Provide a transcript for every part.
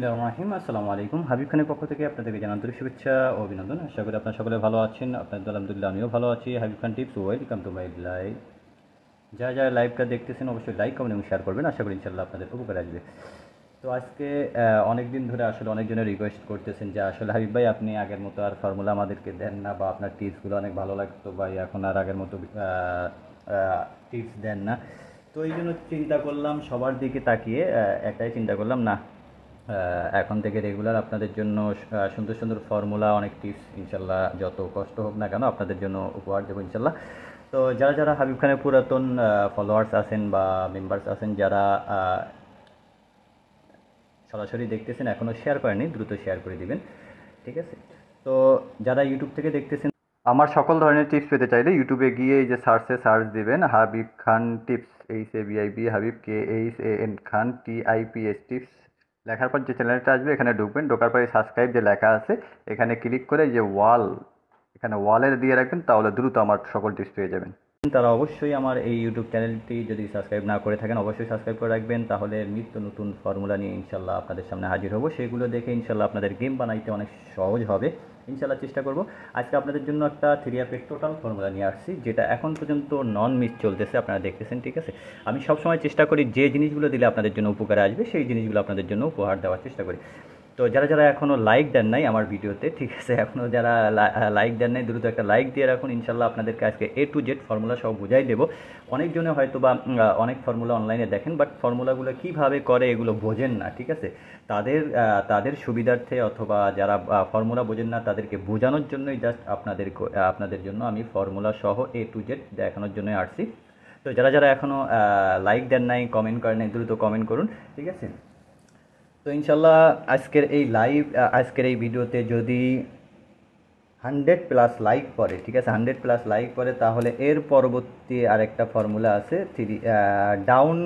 বিসমিল্লাহির রহমানির রহিম। আসসালামু আলাইকুম। হাবিব খানের পক্ষ থেকে আপনাদেরকে জানাই আন্তরিক শুভেচ্ছা ও অভিনন্দন। আশা করি আপনারা সকলে ভালো আছেন। আপনাদের আলহামদুলিল্লাহ আমিও ভালো আছি। Habib Khan tips, welcome to my live. যারা যারা লাইভটা দেখতেছেন অবশ্যই লাইক কমেন্ট এবং শেয়ার করবেন। আশা করি ইনশাল্লাহ আপনাদের উপকার আসবে। তো আজকে অনেক দিন ধরে আসলে অনেকজনের রিকোয়েস্ট করতেছেন যে আসলে হাবিব ভাই আপনি আগের মতো আর ফর্মুলা আমাদেরকে দেন না, বা আপনার টিপসগুলো অনেক ভালো লাগতো ভাই, এখন আর আগের মতো টিপস দেন না। তো এই জন্য চিন্তা করলাম, সবার দিকে তাকিয়ে একটাই চিন্তা করলাম, না এখন থেকে রেগুলার আপনাদের জন্য সুন্দর সুন্দর ফর্মুলা, অনেক টিপস ইনশাল্লাহ যত কষ্ট হোক না কেন আপনাদের জন্য উপহার দেবো ইনশাল্লাহ। তো যারা যারা হাবিব খানের পুরাতন ফলোয়ার্স আছেন বা মেম্বার্স আছেন, যারা সরাসরি দেখতেছেন এখনও শেয়ার করেনি, দ্রুত শেয়ার করে দিবেন, ঠিক আছে? তো যারা ইউটিউব থেকে দেখতেছেন, আমার সকল ধরনের টিপস পেতে চাইলে ইউটিউবে গিয়ে এই যে সার্চ দিবেন Habib Khan tips, HABIB, Habib KHAN খান TIPS টিপস লেখার পর যে চ্যানেলটা আসবে এখানে ঢুকবেন। ঢোকার পরে সাবস্ক্রাইব যে লেখা আছে এখানে ক্লিক করে যে এখানে ওয়ালের দিয়ে রাখবেন, তাহলে দ্রুত আমার সকল টিপস পেয়ে যাবেন। তারা অবশ্যই আমার এই ইউটিউব চ্যানেলটি যদি সাবস্ক্রাইব না করে থাকেন অবশ্যই সাবস্ক্রাইব করে রাখবেন, তাহলে নিত্য নতুন ফর্মুলা নিয়ে ইনশাল্লাহ আপনাদের সামনে হাজির হব। সেগুলো দেখে ইনশাল্লাহ আপনাদের গেম বানাইতে অনেক সহজ হবে ইনশাল্লাহ। চেষ্টা করব। আজকে আপনাদের জন্য একটা 3 অ্যাপের টোটাল ফর্মুলা নিয়ে আসছি, যেটা এখন পর্যন্ত নন মিস চলতেছে, আপনারা দেখতেছেন, ঠিক আছে? আমি সবসময় চেষ্টা করি যে জিনিসগুলো দিলে আপনাদের জন্য উপকারে আসবে সেই জিনিসগুলো আপনাদের জন্য উপহার দেওয়ার চেষ্টা করি। তো যারা যারা এখনও লাইক দেন নাই আমার ভিডিওতে, ঠিক আছে, এখনও যারা লাইক দেন নাই দ্রুত একটা লাইক দিয়ে রাখুন। ইনশাল্লাহ আপনাদেরকে আজকে A to Z ফর্মুলা সব বুঝাই দেবো। অনেকজনে হয়তো বা অনেক ফর্মুলা অনলাইনে দেখেন, বাট ফর্মুলাগুলো কীভাবে করে এগুলো বোঝেন না, ঠিক আছে? তাদের সুবিধার্থে অথবা যারা ফর্মুলা বোঝেন না তাদেরকে বোঝানোর জন্যই জাস্ট আপনাদের জন্য আমি ফর্মুলা সহ A to Z দেখানোর জন্যই আসছি। তো যারা যারা এখনও লাইক দেন নাই, কমেন্ট করেন নাই, দ্রুত কমেন্ট করুন, ঠিক আছে? তো ইনশাল্লাহ আজকের এই ভিডিওতে যদি 100+ লাইক পড়ে, ঠিক আছে, 100+ লাইক পড়ে, তাহলে এর পরবর্তী আরেকটা ফর্মুলা আছে ডাউন।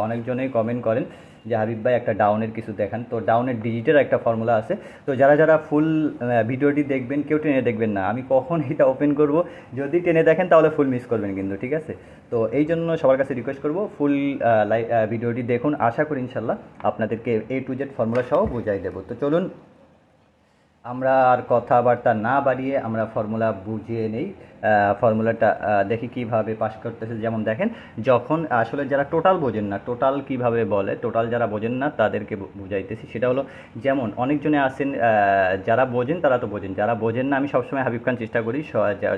অনেকজনেই কমেন্ট করেন যে হাবিব ভাই একটা ডাউনের কিছু দেখান, তো ডাউনের ডিজিটের একটা ফর্মুলা আছে। তো যারা যারা ফুল ভিডিওটি দেখবেন কেউ টেনে দেখবেন না, আমি কখন এটা ওপেন করব, যদি টেনে দেখেন তাহলে ফুল মিস করবেন কিন্তু, ঠিক আছে? তো এই জন্য সবার কাছে রিকোয়েস্ট করব ফুল ভিডিওটি দেখুন। আশা করি ইনশাল্লাহ আপনাদেরকে A to Z ফর্মুলা সহ বুঝাই দেবো। তো চলুন আমরা আর কথাবার্তা না বাড়িয়ে আমরা ফর্মুলা বুঝিয়ে নেই। ফর্মুলাটা দেখি কিভাবে পাস করতেছে। যেমন দেখেন, যখন আসলে যারা টোটাল বোঝেন না, টোটাল কিভাবে বলে, টোটাল যারা বোঝেন না তাদেরকে বুঝাইতেছি। সেটা হলো, যেমন অনেকজনে আছেন যারা বোঝেন তারা তো বোঝেন, যারা বোঝেন না আমি সবসময় হাবিব খান চেষ্টা করি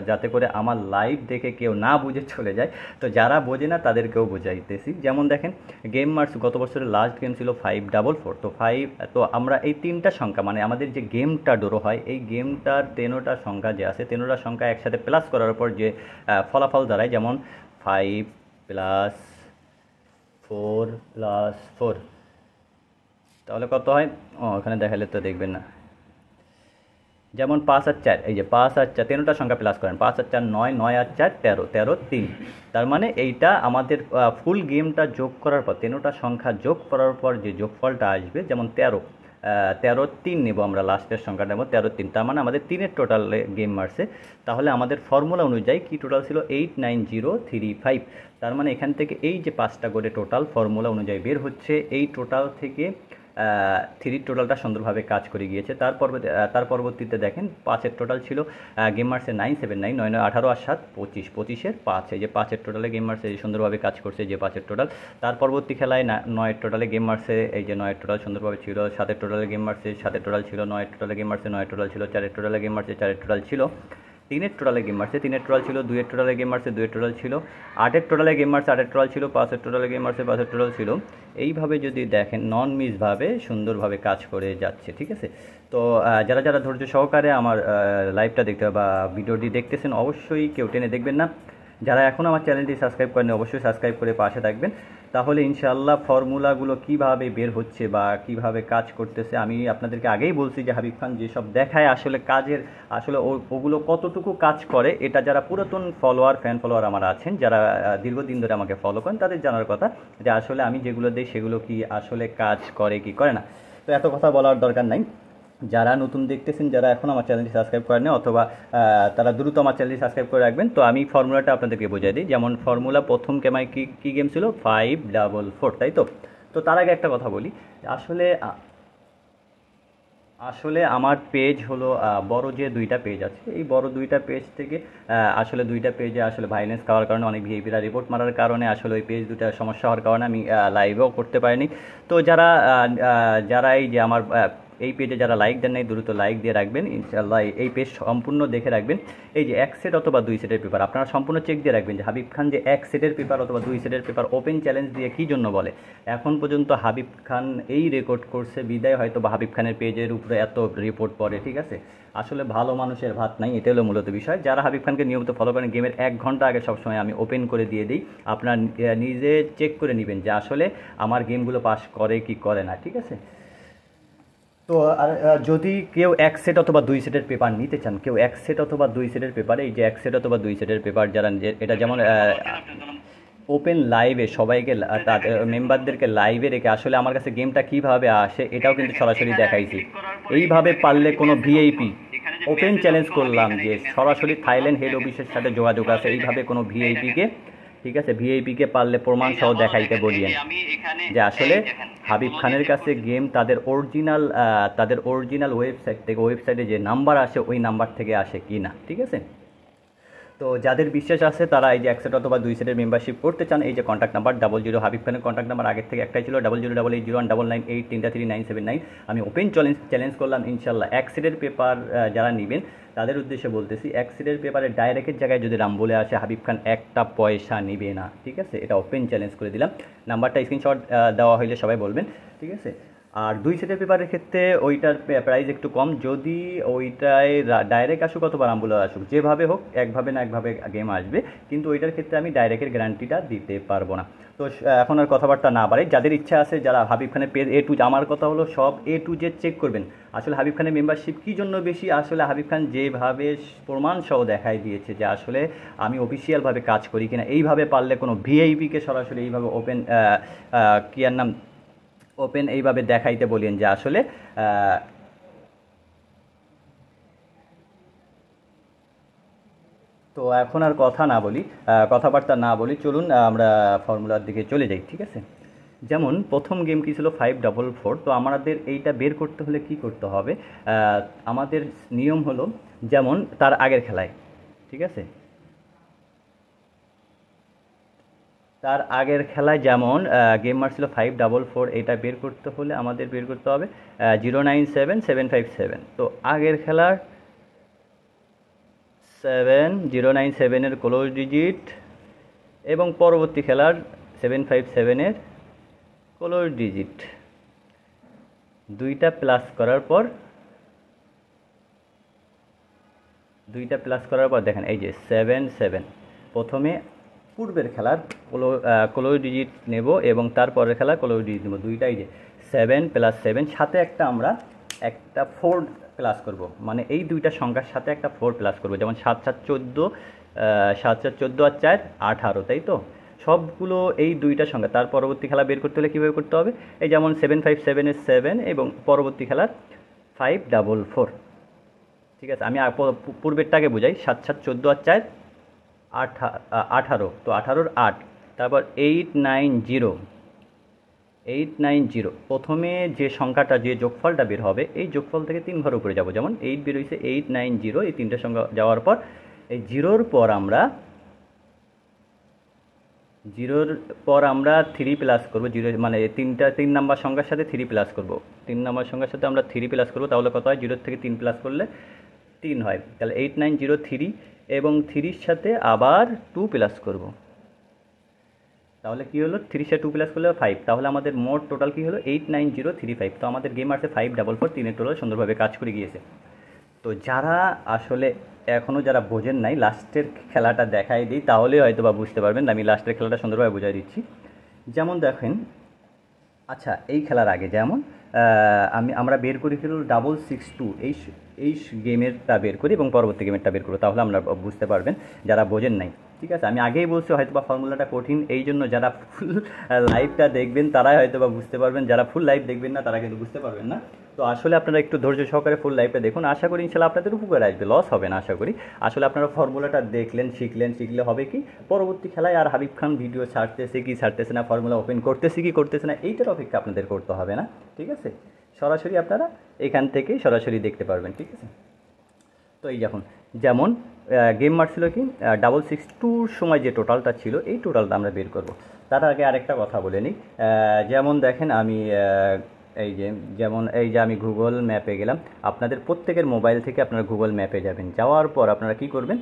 যাতে করে আমার লাইভ দেখে কেউ না বুঝে চলে যায়। তো যারা বোঝে না তাদেরকেও বোঝাইতেছি। যেমন দেখেন, গেম মার্স গত বছরের লাস্ট গেম ছিল 544। তো আমরা এই 3টা সংখ্যা, মানে আমাদের যে গেমটা ড্র হয় এই গেমটার 13টা সংখ্যা যে আছে, 13টা সংখ্যা একসাথে প্লাস করার পর যে ফলাফল দাঁড়ায়, যেমন 5+4+4, তাহলে কত হয়? ওখানে দেখালে তো দেখবেন না। যেমন 5 আর 4, এই যে 5 আর 4 13টা সংখ্যা প্লাস করেন, 5 আর 4 9, 9 আর 4 13, 13 3। তার মানে এইটা আমাদের ফুল গেমটা যোগ করার পর, 13টা সংখ্যা যোগ করার পর যে যোগফলটা আসবে, যেমন 13 3 নেব আমরা, লাস্টের সংখ্যাটা নেব 13 3। তার মানে আমাদের 3-এর টোটালে গেম মারছে। তাহলে আমাদের ফর্মুলা অনুযায়ী কি টোটাল ছিল? 89035। তার মানে এখান থেকে এই যে 5টা করে টোটাল ফর্মুলা অনুযায়ী বের হচ্ছে, এই টোটাল থেকে 3 টোটালটা সুন্দরভাবে কাজ করে গিয়েছে। তার পরবর্তীতে দেখেন 5-এর টোটাল ছিল গেম মার্সে 979, 9 9 18 আর 7 25, 25-এর 5, এই যে 5-এর টোটালে গেম মার্সে সুন্দরভাবে কাজ করছে, যে 5-এর টোটাল। তার পরবর্তী খেলায় 9-এর টোটালে গেম মার্সে, এই যে 9-এর টোটাল সুন্দরভাবে ছিল। 7-এর টোটালে গেম মার্সে 7-এর টোটাল ছিল। 9-এর টোটালে গেম মার্সে 9-এর টোটাল ছিল। 4-এর টোটালে গেম মার্সে 4-এর টোটাল ছিল। 3-এর টোটালে গেম মারছে 3-এর টোটাল ছিল। 2-এর টোটালে গেম মারছে 2-এর টোটাল ছিল। 8-এর টোটালে গেম মারছে 8-এর টোটাল ছিল। 5-এর টোটালে গেম মারছে 5-এর টোটাল ছিল। এইভাবে যদি দেখেন নন মিসভাবে সুন্দরভাবে কাজ করে যাচ্ছে, ঠিক আছে? তো যারা যারা ধৈর্য সহকারে আমার লাইভটা দেখতে বা ভিডিওটি দেখতেছেন অবশ্যই কেউ টেনে দেখবেন না। যারা এখনও আমার চ্যানেলটি সাবস্ক্রাইব করেন অবশ্যই সাবস্ক্রাইব করে পাশে থাকবেন, তাহলে ইনশাআল্লাহ ফর্মুলাগুলো কিভাবে বের হচ্ছে বা কিভাবে কাজ করতেছে, আমি আপনাদেরকে আগেই বলছি যে হাবিব খান যেসব দেখায় আসলে কাজের, আসলে ওগুলো কতটুকু কাজ করে, এটা যারা পুরাতন ফ্যান ফলোয়ার আমার আছেন, যারা দীর্ঘদিন ধরে আমাকে ফলো করেন তাদের জানার কথা যে আসলে আমি যেগুলো দিই সেগুলো কি আসলে কাজ করে কি করে না। তো এত কথা বলার দরকার নাই। যারা নতুন দেখতেছেন, যারা এখন আমার চ্যানেলটি সাবস্ক্রাইব করেন না, অথবা তারা দ্রুত আমার চ্যানেলটি সাবস্ক্রাইব করে রাখবেন। তো আমি ফর্মুলাটা আপনাদেরকে বোঝাই দিই। যেমন ফর্মুলা প্রথম গেমায় কী গেম ছিল? 544, তাই তো? তো তো তার আগে একটা কথা বলি, আসলে আসলে আমার পেজ হলো বড় যে দুইটা পেজ আছে, এই বড় দুইটা পেজ থেকে আসলে দুইটা পেজে আসলে ভাইলেন্স খাওয়ার কারণে অনেক ভিআইপিরা রিপোর্ট মারার কারণে আসলে ওই পেজ দুটা সমস্যা হওয়ার কারণে আমি লাইভেও করতে পারিনি। তো যারা যারা এই যে আমার এই পেজে যারা লাইক দেন নাই, দ্রুত লাইক দিয়ে রাখবেন ইনশাআল্লাহ। এই পেজ সম্পূর্ণ দেখে রাখবেন। এই যে এক সেট অথবা দুই সেটের পেপার আপনারা সম্পূর্ণ চেক দিয়ে রাখবেন যে হাবিব খান যে এক সেটের পেপার অথবা দুই সেটের পেপার ওপেন চ্যালেঞ্জ দিয়ে কী জন্য বলে। এখন পর্যন্ত হাবিব খান এই রেকর্ড করছে বিদায় হয়তো বা হাবিব খানের পেজের উপরে এত রিপোর্ট পড়ে, ঠিক আছে। আসলে ভালো মানুষের ভাত নাই, এটা হলো মূলত বিষয়। যারা হাবিব খানকে নিয়মিত ফলো করেন, গেমের 1 ঘন্টা আগে সবসময় আমি ওপেন করে দিয়ে দিই। আপনারা নিজে চেক করে নেবেন যে আসলে আমার গেমগুলো পাস করে কি করে না, ঠিক আছে। তো আর যদি কেউ এক সেট অথবা দুই সেটের পেপার নিতে চান, কেউ এক সেট অথবা দুই সেটের পেপার, এই যে এক সেট অথবা দুই সেটের পেপার যারা, এটা যেমন ওপেন লাইভে সবাইকে তাদের মেম্বারদেরকে লাইভে রেখে আসলে আমার কাছে গেমটা কীভাবে আসে এটাও কিন্তু সরাসরি দেখাইছি। এইভাবে পারলে কোনো ভিআইপি ওপেন চ্যালেঞ্জ করলাম যে সরাসরি থাইল্যান্ড হেড অফিসের সাথে যোগাযোগ আছে, এইভাবে কোনো ভিআইপিকে, ঠিক আছে, ভিআইপিকে পারলে প্রমাণ সহ দেখাইতে বলিয়েন যে আসলে হাবিব খানের কাছে গেম তাদের অরিজিনাল ওয়েবসাইট থেকে, ওয়েবসাইটে যে নাম্বার আসে ওই নাম্বার থেকে আসে কি না, ঠিক আছে। তো যাদের বিশ্বাস আছে তারা এই যে এক সেট অথবা দুই সেটের মেম্বারশিপ করতে চান, এই যে কন্ট্যাক্ট নাম্বার 00 হাবিব খানের কন্ট্যাক্ট নাম্বার আগের থেকে একটাই ছিল 0088019989 33979। আমি ওপেন চ্যালেঞ্জ করলাম ইনশাল্লাহ। এক সেটের পেপার যারা নেবেন তাদের উদ্দেশ্যে বলতেছি, এক সেটের পেপারে ডাইরেক্টের জায়গায় যদি রাম বলে আসে হাবিব খান একটা পয়সা নেবে না, ঠিক আছে। এটা ওপেন চ্যালেঞ্জ করে দিলাম। নাম্বারটা স্ক্রিনশট দেওয়া হইলে সবাই বলবেন, ঠিক আছে। আর দুই সেটের পেপারের ক্ষেত্রে ওইটার প্রাইস একটু কম, যদি ওইটায় ডাইরেক্ট আসুক অথবা রামবুলা আসুক, যেভাবে হোক একভাবে না একভাবে গেম আসবে, কিন্তু ওইটার ক্ষেত্রে আমি ডাইরেক্টের গ্যারান্টিটা দিতে পারবো না। তো এখন আর কথাবার্তা না বাড়াই, যাদের ইচ্ছা আছে, যারা হাবিব খানের পেজ A to Z, আমার কথা হলো সব A to Z চেক করবেন। আসলে হাবিব খানের মেম্বারশিপ কী জন্য বেশি, আসলে হাবিব খান যেভাবে প্রমাণ সহ দেখাই দিয়েছে যে আসলে আমি অফিসিয়ালভাবে কাজ করি কিনা। এইভাবে পারলে কোনো ভিআইপিকে সরাসরি এইভাবে ওপেন কি আর নাম ওপেন এইভাবে দেখাইতে বলেন যে আসলে তো এখন আর কথাবার্তা না বলি, চলুন আমরা ফর্মুলার দিকে চলে যাই, ঠিক আছে। যেমন প্রথম গেম কি ছিল 544। তো আমাদের এইটা বের করতে হলে কি করতে হবে, আমাদের নিয়ম হলো যেমন তার আগের খেলায়, ঠিক আছে, তার আগের খেলায় যেমন গেম মার ছিল 544, এটা বের করতে হলে আমাদের বের করতে হবে 097757। তো আগের খেলার 7097-এর ক্লোজ ডিজিট এবং পরবর্তী খেলার 757-এর ক্লোজ ডিজিট দুইটা প্লাস করার পর দেখেন এই যে 77, প্রথমে পূর্বের খেলার ক্লোজ ডিজিট নেব এবং তারপরের খেলার ক্লোজ ডিজিট নেব, দুইটাই যে 7 + 7, সাথে আমরা একটা 4 প্লাস করব, মানে এই দুইটা সংখ্যার সাথে একটা 4 প্লাস করব। যেমন 7 7 14, 7 7 14 আর 4 18, তাই তো সবগুলো এই দুইটা সংখ্যা। তার পরবর্তী খেলা বের করতে হলে কীভাবে করতে হবে, এই যেমন 757-এর 7 এবং পরবর্তী খেলার 544, ঠিক আছে। আমি পূর্বেরটাকে বোঝাই, 7 7 14 আর 4 18, তো 18-র 8, তারপর 890। প্রথমে যে সংখ্যাটা, যে যোগফলটা বের হবে, এই যোগফল থেকে 3 ঘর উপরে যাব। যেমন 8 বের হয়েছে, 890, এই তিনটে সংখ্যা যাওয়ার পর এই জিরোর পর আমরা 3 প্লাস করবো। জিরো মানে 3 নাম্বার সংখ্যার সাথে 3 প্লাস করব। 3 নাম্বার সংখ্যার সাথে আমরা 3 প্লাস করবো, তাহলে কত হয়, 0 থেকে 3 প্লাস করলে 3 হয়। তাহলে 8903 এবং 3-র সাথে আবার 2 প্লাস করব, তাহলে কী হলো, 3 সাথে 2 প্লাস করলে 5, তাহলে আমাদের মোট টোটাল কী হলো 89035। তো আমাদের গেম আসছে 544, 3-এর টোটাল সুন্দরভাবে কাজ করে গিয়েছে। তো যারা আসলে এখনও যারা বোঝেন নাই, লাস্টের খেলাটা দেখাই দিই, তাহলে হয়তো বা বুঝতে পারবেন। আমি লাস্টের খেলাটা সুন্দরভাবে বুঝাই দিচ্ছি। যেমন দেখেন, আচ্ছা এই খেলার আগে যেমন আমরা বের করি হলো 662, এই গেমেরটা বের করি এবং পরবর্তী গেমেরটা বের করবো, তাহলে আমরা বুঝতে পারবেন যারা বোঝেন নাই, ঠিক আছে। আমি আগেই বলছি হয়তো বা ফর্মুলাটা কঠিন, এই জন্য যারা ফুল লাইভটা দেখবেন তারাই হয়তো বা বুঝতে পারবেন, যারা ফুল লাইভ দেখবেন না তারা কিন্তু বুঝতে পারবেন না। তো আসলে আপনারা একটু ধৈর্য সহকারে ফুল লাইভটা দেখুন, আশা করি ইনশাল্লাহ আপনাদের উপকার আসবে, লস হবে না আশা করি। আসলে আপনারা ফর্মুলাটা দেখলেন, শিখলে হবে কি পরবর্তী খেলায় আর হাবিব খান ভিডিও ছাড়তেছে না, ফর্মুলা ওপেন করতেছে না, এইটার অপেক্ষা আপনাদের করতে হবে না, ঠিক আছে। সরাসরি আপনারা এখান থেকে সরাসরি দেখতে পারবেন, ঠিক আছে। তো এই যেমন গেম মারছিল কি 662 সময় যে টোটালটা ছিল, এই টোটালটা আমরা বের করব। তার আগে আরেকটা কথা বলে নিই, যেমন দেখেন আমি এই যে আমি গুগল ম্যাপে গেলাম, আপনাদের প্রত্যেকের মোবাইল থেকে আপনারা গুগল ম্যাপে যাবেন, যাওয়ার পর আপনারা কি করবেন,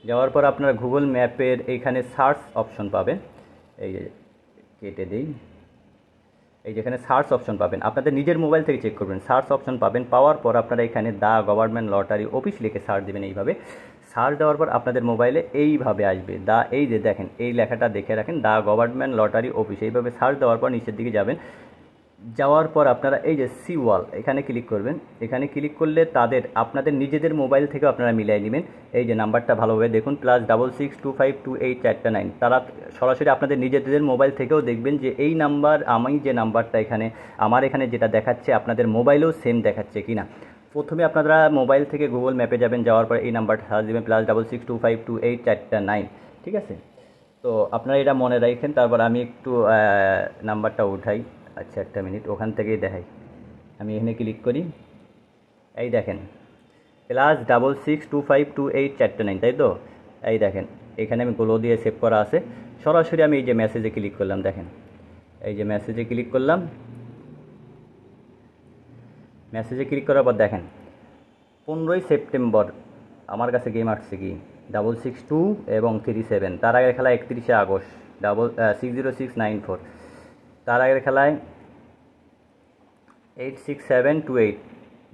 যাওয়ার পর আপনারা গুগল ম্যাপের এইখানে সার্চ অপশন পাবেন, এই যে কেটে দিই, এই যেখানে সার্চ অপশন পাবেন, আপনাদের নিজের মোবাইল থেকে চেক করবেন, সার্চ অপশন পাবেন, পাওয়ার পর আপনারা এখানে দ্য গভর্নমেন্ট লটারি অফিস লিখে সার্চ দেবেন। এইভাবে সার্চ দেওয়ার পর আপনাদের মোবাইলে এইভাবে আসবে এই যে দেখেন এই লেখাটা দেখে রাখেন, দ্য গভর্নমেন্ট লটারি অফিস, এইভাবে সার্চ দেওয়ার পর নিচের দিকে যাওয়ার পর আপনারা এই যে সি ওয়াল এখানে ক্লিক করবেন। এখানে ক্লিক করলে আপনাদের নিজেদের মোবাইল থেকেও আপনারা মিলাই নেবেন। এই যে নাম্বারটা ভালোভাবে দেখুন, +662528 4টা 9, তারা সরাসরি আপনাদের নিজেদের মোবাইল থেকেও দেখবেন যে এই নাম্বার, আমি যে নাম্বারটা আমার এখানে যেটা দেখাচ্ছে আপনাদের মোবাইলেও সেম দেখাচ্ছে কি না। প্রথমে আপনারা মোবাইল থেকে গুগল ম্যাপে যাবেন, যাওয়ার পর এই নাম্বারটা সার্চ দেবেন +662528 4টা 9, ঠিক আছে। তো আপনারা এটা মনে রাখেন। তারপর আমি একটু নাম্বারটা উঠাই, আচ্ছা একটা মিনিট, ওখান থেকেই দেখাই। আমি এখানে ক্লিক করি, এই দেখেন +662528 4টা 9, তাই তো। এই দেখেন এখানে আমি গ্লো দিয়ে সেভ করা আছে। সরাসরি আমি এই যে মেসেজে ক্লিক করলাম, দেখেন এই যে মেসেজে ক্লিক করলাম। মেসেজে ক্লিক করার পর দেখেন 15ই সেপ্টেম্বর আমার কাছে গেম আসছে কি 662 এবং 37। তার আগের খেলা 31শে আগস্ট 60694। তার আগের খেলায় 86728।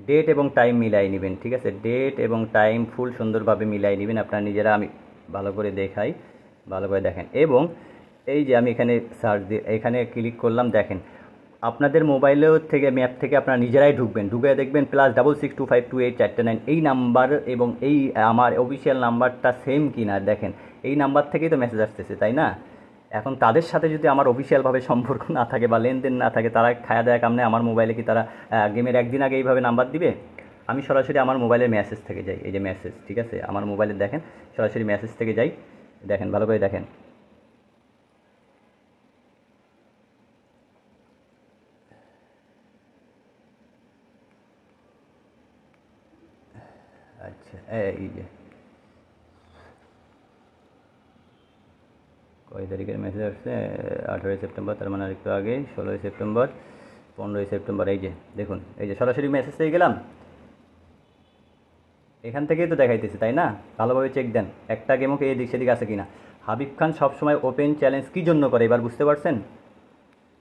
ডেট এবং টাইম মিলাই নেবেন, ঠিক আছে। ডেট এবং টাইম ফুল সুন্দরভাবে মিলাই নেবেন আপনারা নিজেরা। আমি ভালো করে দেখাই, ভালো করে দেখেন। এবং এই যে আমি এখানে সার্চ দিয়ে এখানে ক্লিক করলাম, দেখেন আপনাদের মোবাইলের থেকে ম্যাপ থেকে আপনারা নিজেরাই ঢুকে দেখবেন +662528 4টা 9 এই নাম্বার এবং এই আমার অফিসিয়াল নাম্বারটা সেম কি না। দেখেন এই নাম্বার থেকেই তো মেসেজ আসতেছে, তাই না। এখন তাদের সাথে যদি আমার অফিসিয়ালভাবে সম্পর্ক না থাকে বা লেনদেন না থাকে, তারা খায়া দেয়া কামনে আমার মোবাইলে কি তারা গেমের একদিন আগে এইভাবে নাম্বার দিবে। আমি সরাসরি আমার মোবাইলের মেসেজ থেকে যাই, এই যে মেসেজ, ঠিক আছে। আমার মোবাইলে দেখেন সরাসরি মেসেজ থেকে যাই, দেখেন ভালো করে দেখেন। আচ্ছা এই যে কয় তারিখের মেসেজ আসছে, 18ই সেপ্টেম্বর, তার মানে আরেকটু আগে 16ই সেপ্টেম্বর, 15ই সেপ্টেম্বর। এই যে দেখুন, এই যে সরাসরি মেসেজ পেয়ে গেলাম, এখান থেকেই তো দেখাইতেছে, তাই না। ভালোভাবে চেক দেন একটা গেমও কি এদিক সেদিক আছে কিনা। হাবিব খান সবসময় ওপেন চ্যালেঞ্জ কী জন্য করে এবার বুঝতে পারছেন।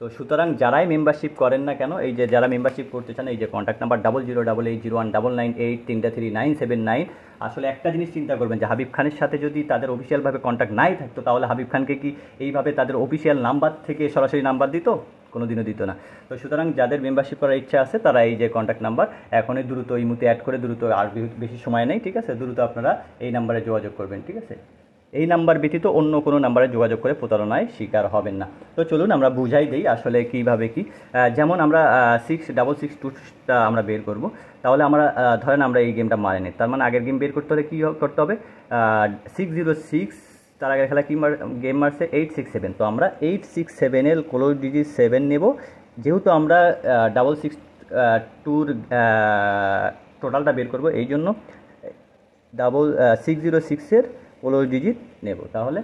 তো সুতরাং যারাই মেম্বারশিপ করেন না কেন, এই যে যারা মেম্বারশিপ করতে চান, এই যে কন্ট্যাক্ট নাম্বার 0088019989 33979। আসলে একটা জিনিস চিন্তা করবেন যে হাবিব খানের সাথে যদি তাদের অফিসিয়ালভাবে কন্ট্যাক্ট নাই থাকতো, তাহলে হাবিব খানকে কি এইভাবে তাদের অফিসিয়াল নাম্বার থেকে সরাসরি নাম্বার দিত? কোনোদিনও দিত না। তো সুতরাং যাদের মেম্বারশিপ করার ইচ্ছা আছে তারা এই যে কন্ট্যাক্ট নাম্বার এখনই দ্রুত এই মুহূর্তে অ্যাড করে দ্রুত, আর বেশি সময় নেই, ঠিক আছে। দ্রুত আপনারা এই নাম্বারে যোগাযোগ করবেন, ঠিক আছে। এই নাম্বার ব্যতীত অন্য কোনো নাম্বারে যোগাযোগ করে প্রতারণায় শিকার হবেন না। তো চলুন আমরা বুঝাই দিই আসলে কীভাবে কি। যেমন আমরা 6662টা আমরা বের করব। তাহলে আমরা ধরেন আমরা এই গেমটা মারেনি, তার মানে আগের গেম বের করতে হলে কী করতে হবে, 606, তার আগের খেলা গেম মারছে 867। তো আমরা 867-এর ক্লোজ ডিজিট 7 নেব, যেহেতু আমরা 662-র টোটালটা বের করব, এই জন্য 606-এর ক্লোজ ডিজিট নেব। তাহলে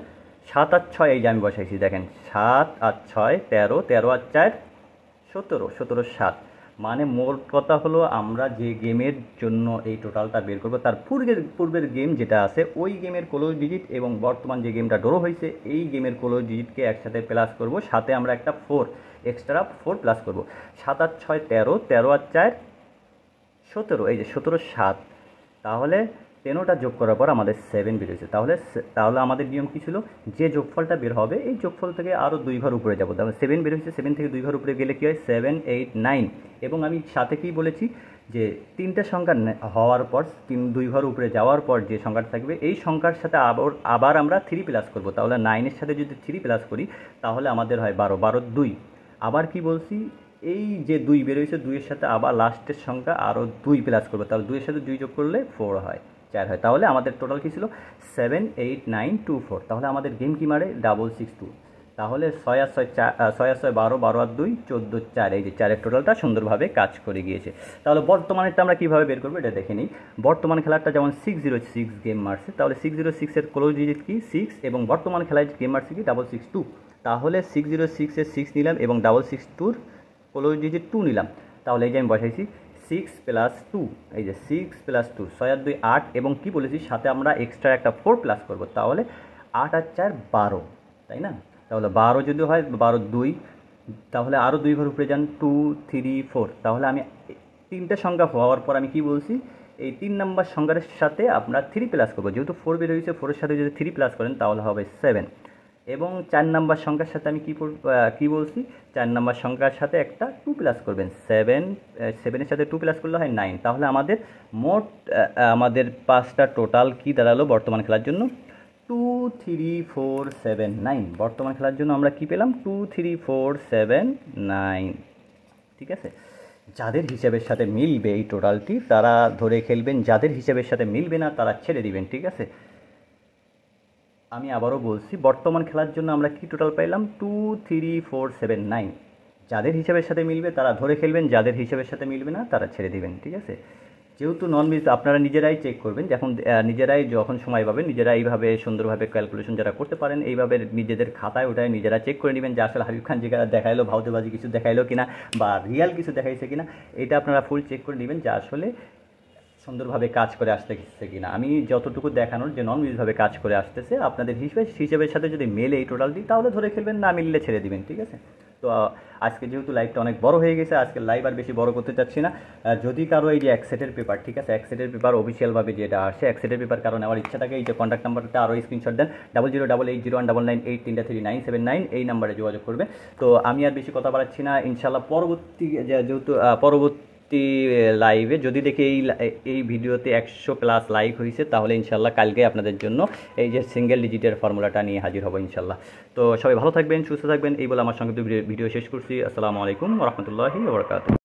7 আর 6, এই যে আমি বসাইছি, দেখেন 7 আর 6 13, 13 আর 4 17, 17 7। মানে মোট কথা হলো আমরা যে গেমের জন্য এই টোটালটা বের করবো তার পূর্বের গেম যেটা আছে ওই গেমের ক্লোজ ডিজিট এবং বর্তমান যে গেমটা ড্র হয়েছে এই গেমের ক্লোজ ডিজিটকে একসাথে প্লাস করব, সাথে আমরা একটা 4 এক্সট্রা 4 প্লাস করব। 7 আর 6 13, 13 আর 4 17, এই যে 17 7। তাহলে 13টা যোগ করার পর আমাদের 7 বেরোয়েছে। তাহলে আমাদের নিয়ম কী ছিল, যে যোগফলটা বের হবে এই যোগফল থেকে আরও 2 ঘর উপরে যাবো। তাহলে 7 বেরোচ্ছে, 7 থেকে 2 ঘর উপরে গেলে কী হয়, 7 8 9। এবং আমি সাথে কী বলেছি যে 3টে সংখ্যা হওয়ার পর 2 ঘর উপরে যাওয়ার পর যে সংখ্যাটা থাকবে এই সংখ্যার সাথে আবার আমরা 3 প্লাস করব। তাহলে 9-এর সাথে যদি 3 প্লাস করি তাহলে আমাদের হয় 12, 12 2। আবার কি বলছি, এই যে 2 বেরোয়েছে 2 এর সাথে আবার লাস্টের সংখ্যা আরও 2 প্লাস করবো, তাহলে 2 এর সাথে 2 যোগ করলে 4 হয়, 4 হয়। তাহলে আমাদের টোটাল কী ছিল 7 8 9 2 4। তাহলে আমাদের গেম কি মারে 662। তাহলে 6 আর 6 6 আর 6 12, 12 আর 2 14, 4। এই যে 4-এর টোটালটা সুন্দরভাবে কাজ করে গিয়েছে। তাহলে বর্তমানেরটা আমরা কীভাবে বের করবো এটা দেখে নিই। বর্তমান খেলাটা যেমন 606 গেম মারছে, তাহলে 606-এর ক্লোজ ডিজিট কি 6, এবং বর্তমান খেলায় গেম মারছে কি 662। তাহলে 606-এর 6 নিলাম এবং 662-র ক্লোজ ডিজিট 2 নিলাম। তাহলে এই যে আমি বসাইছি 6 প্লাস 2, এই যে 6 প্লাস 2, 6 আর 2 8, এবং কি বলেছি সাথে আমরা এক্সট্রা একটা 4 প্লাস করব, তাহলে 8 আর 4 12, তাই না? তাহলে 12 যদি হয় 12 2, তাহলে আরও 2 ঘর উপরে যান 2 3 4। তাহলে আমি 3টে সংখ্যা হওয়ার পর আমি কি বলছি, এই 3 নাম্বার সংখ্যার সাথে আপনার 3 প্লাস করবো, যেহেতু 4 বের হয়েছে 4-এর সাথে যদি 3 প্লাস করেন তাহলে হবে 7। এবং 4 নাম্বার সংখ্যার সাথে আমি কী বলছি, 4 নাম্বার সংখ্যার সাথে একটা 2 প্লাস করবেন, 7-এর সাথে 2 প্লাস করলে হয় 9। তাহলে আমাদের মোট আমাদের 5টা টোটাল কি দাঁড়ালো বর্তমান খেলার জন্য 2 3 4 7 9। বর্তমান খেলার জন্য আমরা কি পেলাম 2 3 4 7 9। ঠিক আছে, যাদের হিসাবের সাথে মিলবে এই টোটালটি তারা ধরে খেলবেন, যাদের হিসাবের সাথে মিলবে না তারা ছেড়ে দিবেন। ঠিক আছে, আমি আবারও বলছি, বর্তমান খেলার জন্য আমরা কি টোটাল পাইলাম 2 3 4 7 9। যাদের হিসাবের সাথে মিলবে তারা ধরে খেলবেন, যাদের হিসাবের সাথে মিলবে না তারা ছেড়ে দিবেন। ঠিক আছে, যেহেতু নন মিস আপনারা নিজেরাই চেক করবেন, যখন নিজেরাই যখন সময় পাবেন নিজেরা এইভাবে সুন্দরভাবে ক্যালকুলেশন যারা করতে পারেন এইভাবে নিজেদের খাতায় ওটায় নিজেরা চেক করে নেবেন যে আসলে হাবিব খান যেটা দেখাইলো ভাউতেবাজি কিছু দেখাইলো কিনা বা রিয়াল কিছু দেখাইছে কিনা, এটা আপনারা ফুল চেক করে নেবেন যে আসলে সুন্দরভাবে কাজ করে আসতেছে কিনা। আমি যতটুকু দেখানোর যে নন মিউজভাবে কাজ করে আসতেছে আপনাদের হিসেবের সাথে যদি মেলে এই টোটালটি তাহলে ধরে খেলবেন, না মিললে ছেড়ে দিবেন। ঠিক আছে, তো আজকে যেহেতু লাইভটা অনেক বড় হয়ে গেছে, আজকে লাইভ আর বেশি বড় করতে চাচ্ছি না। যদি কারো এই যে এক সেটের পেপার, ঠিক আছে, এক সেটের পেপার অফিসিয়ালভাবে যেটা আসে এক সেটের পেপার কারণ নেওয়ার ইচ্ছা থাকে, এই যে কন্ট্যাক্ট নাম্বারটা আরও স্ক্রিনশট দেন 0088019989 33979, এই নাম্বারে যোগাযোগ করবে। তো আমি আর বেশি কথা বাড়াচ্ছি না, ইনশাল্লাহ যেহেতু পরবর্তী লাইভে যদি দেখি এই ভিডিওতে 100+ লাইক হয়েছে তাহলে ইনশাল্লাহ কালকে আপনাদের জন্য এই যে সিঙ্গেল ডিজিটের ফর্মুলাটা নিয়ে হাজির হবো ইনশাল্লাহ। তো সবাই ভালো থাকবেন, সুস্থ থাকবেন, এই বলে আমার সঙ্গে ভিডিও শেষ করছি। আসসালামু আলাইকুম ওয়া রাহমাতুল্লাহি ওয়া বারাকাতুহু।